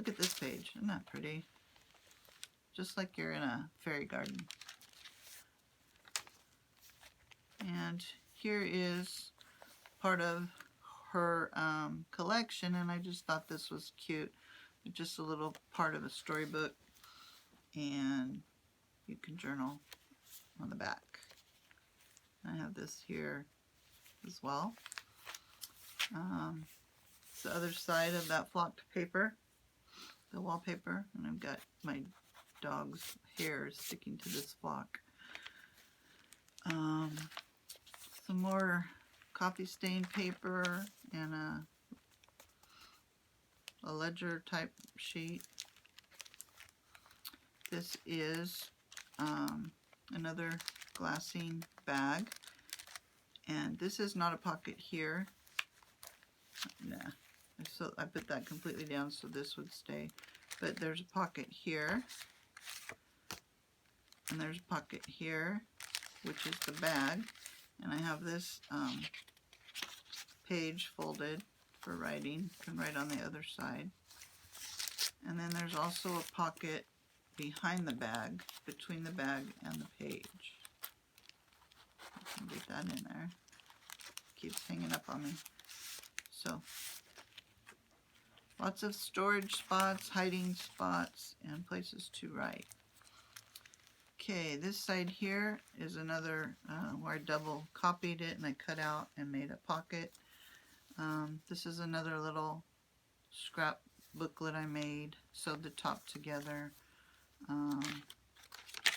look at this page. Isn't that pretty? Just like you're in a fairy garden. And here is part of her collection, and I just thought this was cute. It's just a little part of a storybook, and you can journal on the back. I have this here as well. It's the other side of that flocked paper, the wallpaper, and I've got my dog's hair sticking to this flock. Some more coffee stained paper and a ledger type sheet. This is another glassine bag, and this is not a pocket here. Nah, so I put that completely down so this would stay, but there's a pocket here, and there's a pocket here, which is the bag, and I have this page folded for writing. You can write on the other side, and then there's also a pocket behind the bag, between the bag and the page. I can get that in there. Keeps hanging up on me. So, lots of storage spots, hiding spots, and places to write. Okay, this side here is another where I double copied it and I cut out and made a pocket. This is another little scrap booklet I made, sewed the top together.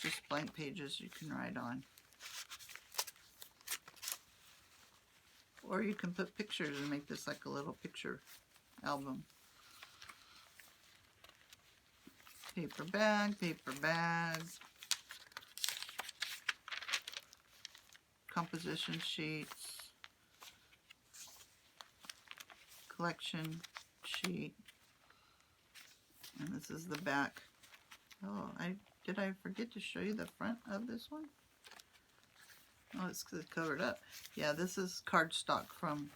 Just blank pages you can write on. Or you can put pictures and make this like a little picture album. Paper bag, composition sheets, collection sheet, and this is the back. Oh, did I forget to show you the front of this one? Oh, it's covered up. Yeah, this is cardstock from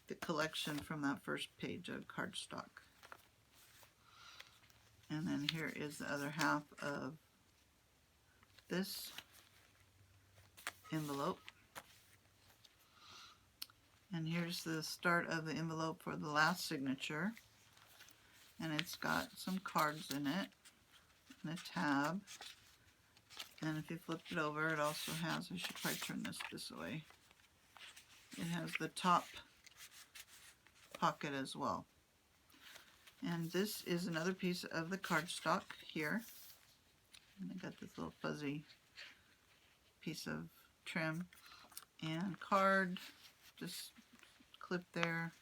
the collection from that first page of cardstock. And then here is the other half of this envelope. And here's the start of the envelope for the last signature. And it's got some cards in it and a tab. And if you flip it over, it also has, I should probably turn this way. It has the top pocket as well. And this is another piece of the cardstock here. And I got this little fuzzy piece of trim and card, just clip there.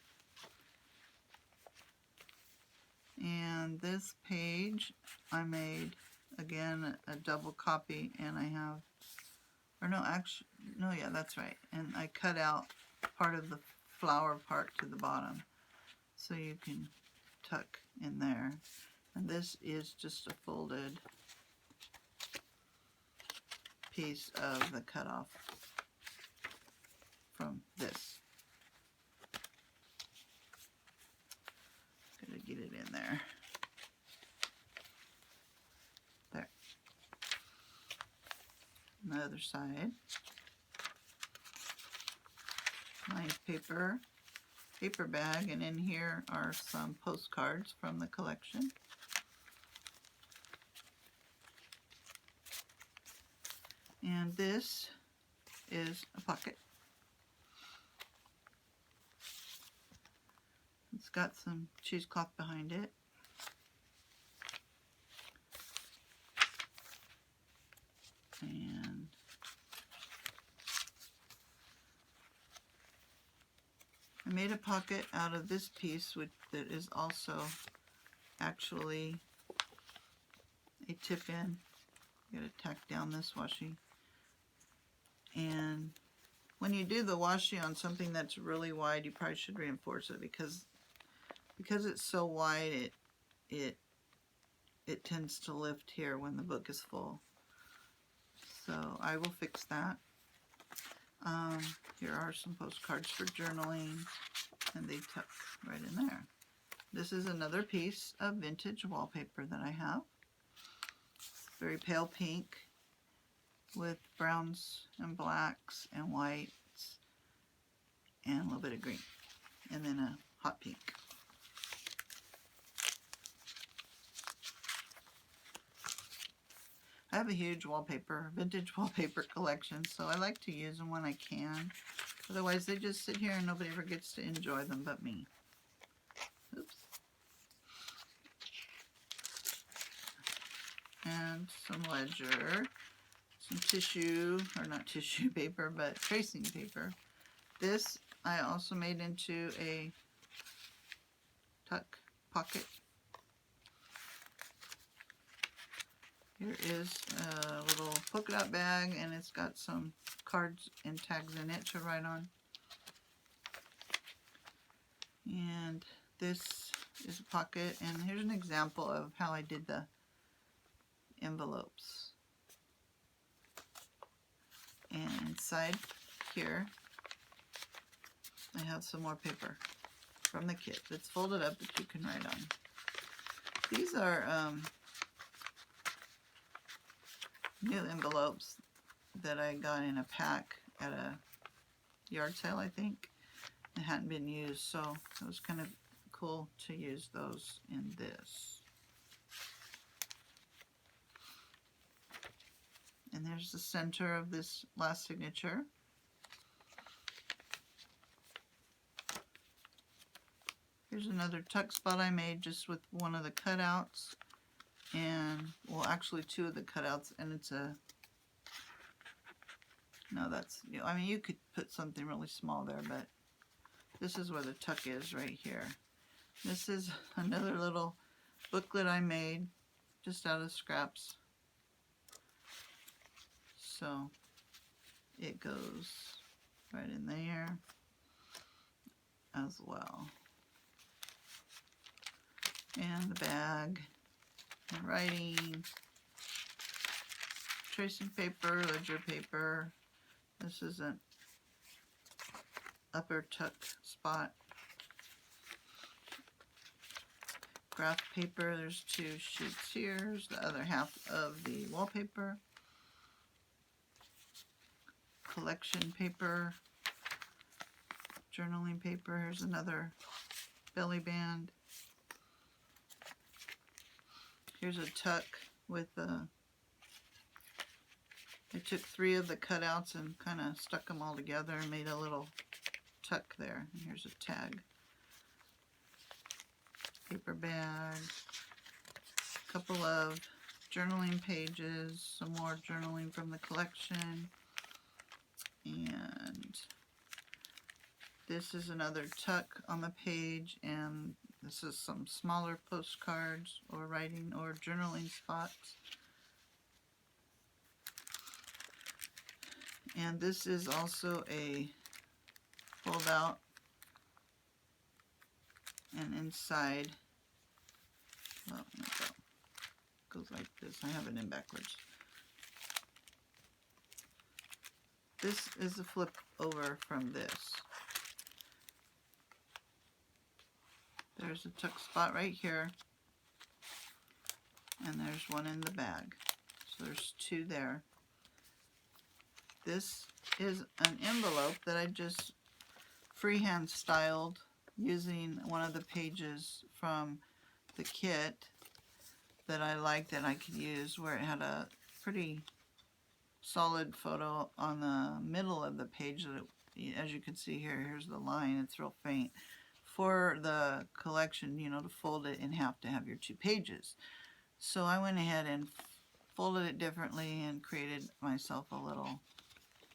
And this page I made, again, a double copy, and I have, or no, actually, no, yeah, that's right. And I cut out part of the flower part to the bottom, so you can tuck in there. And this is just a folded piece of the cutoff from this. Gotta get it in there. There. On the other side, nice paper bag, and in here are some postcards from the collection. And this is a pocket. It's got some cheesecloth behind it. And I made a pocket out of this piece, that is also actually a tip-in. You gotta tack down this washi. And when you do the washi on something that's really wide, you probably should reinforce it, because it's so wide, it tends to lift here when the book is full. So I will fix that. Here are some postcards for journaling, and they tuck right in there. this is another piece of vintage wallpaper that I have. Very pale pink with browns and blacks and whites and a little bit of green, and then a hot pink. I have a huge vintage wallpaper collection, so I like to use them when I can. Otherwise, they just sit here and nobody ever gets to enjoy them but me. Oops. And some ledger, some tissue, or not tissue paper, but tracing paper. This I also made into a tuck pocket. Here is a little polka dot bag, and it's got some cards and tags in it to write on. And this is a pocket, and here's an example of how I did the envelopes. And inside here, I have some more paper from the kit that's folded up that you can write on. These are new envelopes that I got in a pack at a yard sale, I think. It hadn't been used, so it was kind of cool to use those in this. And there's the center of this last signature. Here's another tuck spot I made just with one of the cutouts. And, well, actually two of the cutouts, and it's a, no, that's, you know, I mean, you could put something really small there, but this is where the tuck is right here. This is another little booklet I made just out of scraps. So it goes right in there as well. And the bag, and writing, tracing paper, ledger paper. This is an upper tuck spot. Graph paper, there's two sheets here. Here's the other half of the wallpaper. Collection paper, journaling paper. Here's another belly band. Here's a tuck with I took 3 of the cutouts and kind of stuck them all together and made a little tuck there. And here's a tag. Paper bag. A couple of journaling pages. Some more journaling from the collection. And this is another tuck on the page, and this is some smaller postcards or writing or journaling spots. And this is also a fold out, and inside, well, there we go. Goes like this. I have it in backwards. This is a flip over from this. There's a tuck spot right here, and there's one in the bag. So there's 2 there. This is an envelope that I just freehand styled using one of the pages from the kit that I liked that I could use, where it had a pretty solid photo on the middle of the page. That it, as you can see here, here's the line. It's real faint. For the collection, you know, to fold it in half to have your 2 pages. So I went ahead and folded it differently and created myself a little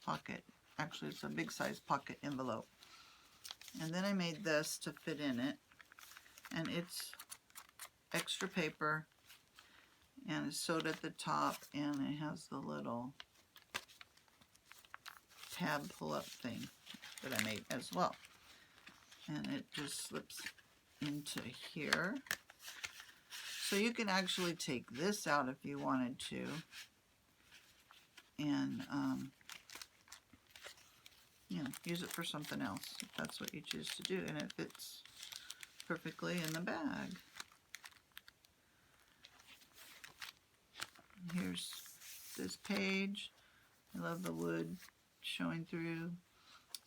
pocket. Actually, it's a big size pocket envelope. And then I made this to fit in it. And it's extra paper. And it's sewed at the top. And it has the little tab pull-up thing that I made as well. And it just slips into here. So you can actually take this out if you wanted to, and you know, use it for something else if that's what you choose to do. And it fits perfectly in the bag. Here's this page. I love the wood showing through.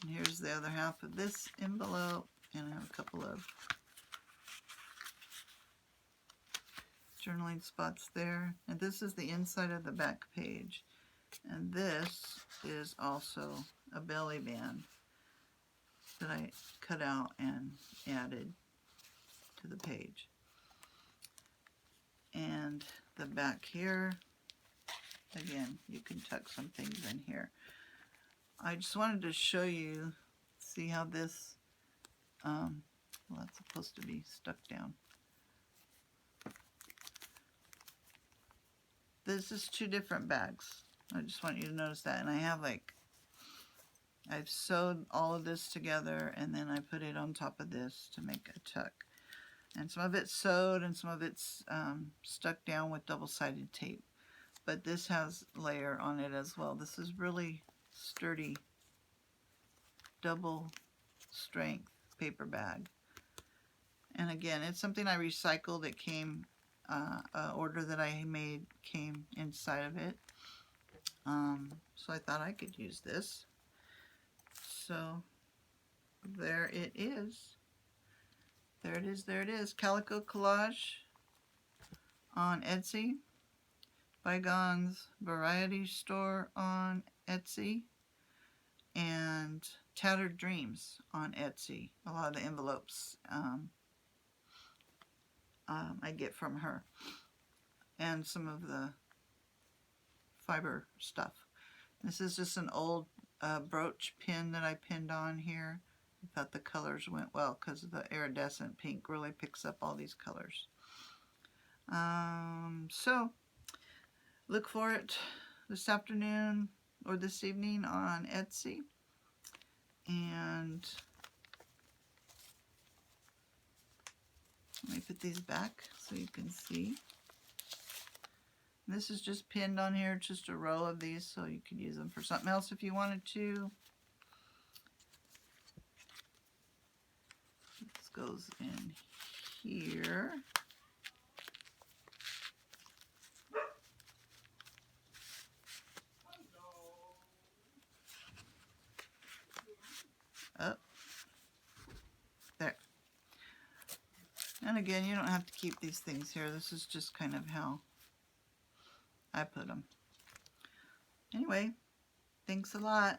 And here's the other half of this envelope, and I have a couple of journaling spots there. And this is the inside of the back page. And this is also a belly band that I cut out and added to the page. And the back here, again, you can tuck some things in here. I just wanted to show you, see how this, well, that's supposed to be stuck down. This is 2 different bags. I just want you to notice that. And I have I've sewed all of this together and then I put it on top of this to make a tuck. And some of it's sewed and some of it's stuck down with double-sided tape. But this has layer on it as well. This is really sturdy, double strength paper bag. And again, it's something I recycled. It came, an order that I made came inside of it. So I thought I could use this. So there it is. There it is, there it is. Calico Collage on Etsy. Bygones Variety Store on Etsy. And Tattered Dreams on Etsy. A lot of the envelopes I get from her. And some of the fiber stuff. This is just an old brooch pin that I pinned on here. I thought the colors went well because the iridescent pink really picks up all these colors. So look for it this afternoon or this evening on Etsy. And let me put these back so you can see. This is just pinned on here, just a row of these, so you could use them for something else if you wanted to. This goes in here. Up. There. And again, you don't have to keep these things here. This is just kind of how I put them. Anyway, thanks a lot.